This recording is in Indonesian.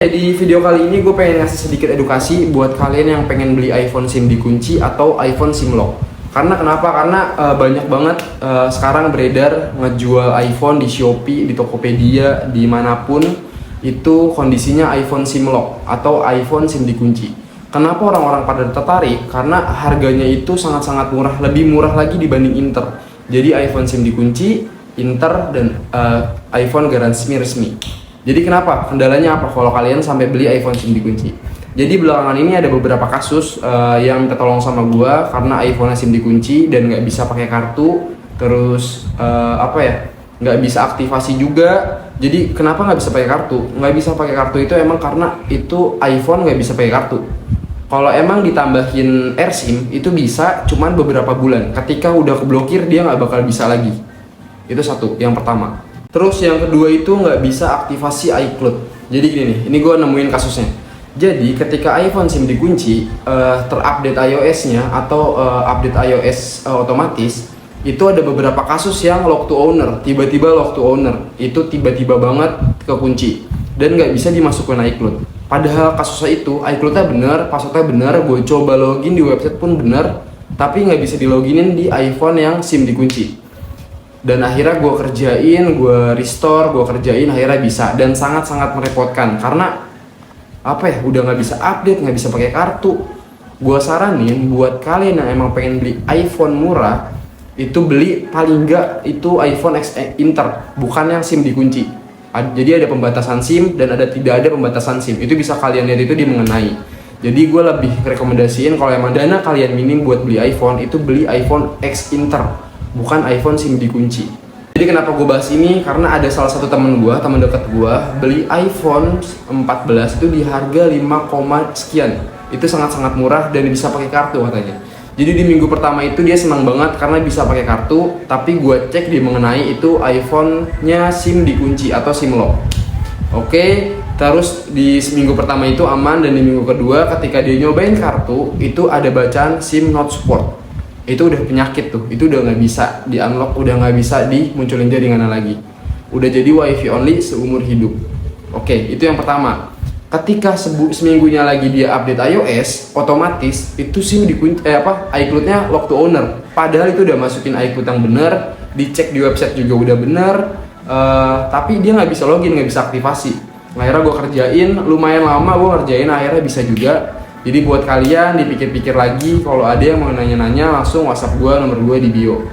Di video kali ini gue pengen ngasih sedikit edukasi buat kalian yang pengen beli iPhone SIM dikunci atau iPhone SIM lock. Karena kenapa? Karena banyak banget sekarang beredar ngejual iPhone di Shopee, di Tokopedia, dimanapun itu kondisinya iPhone SIM lock atau iPhone SIM dikunci. Kenapa orang-orang pada tertarik? Karena harganya itu sangat-sangat murah, lebih murah lagi dibanding Inter. Jadi iPhone SIM dikunci, Inter dan iPhone garansi resmi. Jadi kenapa? Kendalanya apa kalau kalian sampai beli iPhone SIM dikunci? Jadi belakangan ini ada beberapa kasus yang minta tolong sama gua karena iPhone SIM dikunci dan nggak bisa pakai kartu, terus nggak bisa aktivasi juga. Jadi kenapa nggak bisa pakai kartu? Nggak bisa pakai kartu itu emang karena itu iPhone nggak bisa pakai kartu. Kalau emang ditambahin AirSIM itu bisa, cuman beberapa bulan. Ketika udah keblokir dia nggak bakal bisa lagi. Itu satu, yang pertama. Terus yang kedua itu nggak bisa aktivasi iCloud. Jadi gini nih, ini gue nemuin kasusnya. Jadi ketika iPhone SIM dikunci, terupdate iOS-nya atau update iOS otomatis, itu ada beberapa kasus yang lock to owner, tiba-tiba lock to owner, itu tiba-tiba banget kekunci dan nggak bisa dimasukin iCloud. Padahal kasusnya itu iCloud-nya bener, password-nya bener, gue coba login di website pun bener, tapi nggak bisa diloginin di iPhone yang SIM dikunci. Dan akhirnya gue kerjain, gue restore, gue kerjain, akhirnya bisa. Dan sangat-sangat merepotkan karena udah nggak bisa update, nggak bisa pakai kartu. Gue saranin buat kalian yang emang pengen beli iPhone murah, itu beli paling nggak itu iPhone X Inter, bukan yang SIM dikunci. Jadi ada pembatasan SIM dan tidak ada pembatasan SIM. Itu bisa kalian lihat itu di mengenai. Jadi gue lebih rekomendasiin kalau emang dana kalian minim buat beli iPhone, itu beli iPhone X Inter, bukan iPhone SIM dikunci. Jadi kenapa gue bahas ini? Karena ada salah satu teman dekat gue beli iPhone 14 itu di harga 5, sekian. Itu sangat-sangat murah dan bisa pakai kartu katanya. Jadi di minggu pertama itu dia senang banget karena bisa pakai kartu. Tapi gue cek di mengenai itu iPhone-nya SIM dikunci atau SIM lock. Oke, terus di minggu pertama itu aman dan di minggu kedua ketika dia nyobain kartu itu ada bacaan SIM not support. Itu udah penyakit tuh, itu udah nggak bisa di unlock, udah nggak bisa dimunculin jaringan lagi, udah jadi WiFi only seumur hidup. Oke, itu yang pertama. Ketika seminggunya lagi dia update iOS, otomatis itu SIM dikunci, iCloud-nya lock to owner. Padahal itu udah masukin iCloud yang bener, dicek di website juga udah bener, tapi dia nggak bisa login, nggak bisa aktivasi. Akhirnya gue kerjain, lumayan lama gue kerjain, akhirnya bisa juga. Jadi buat kalian dipikir-pikir lagi, kalau ada yang mau nanya-nanya langsung WhatsApp gue, nomor gue di bio.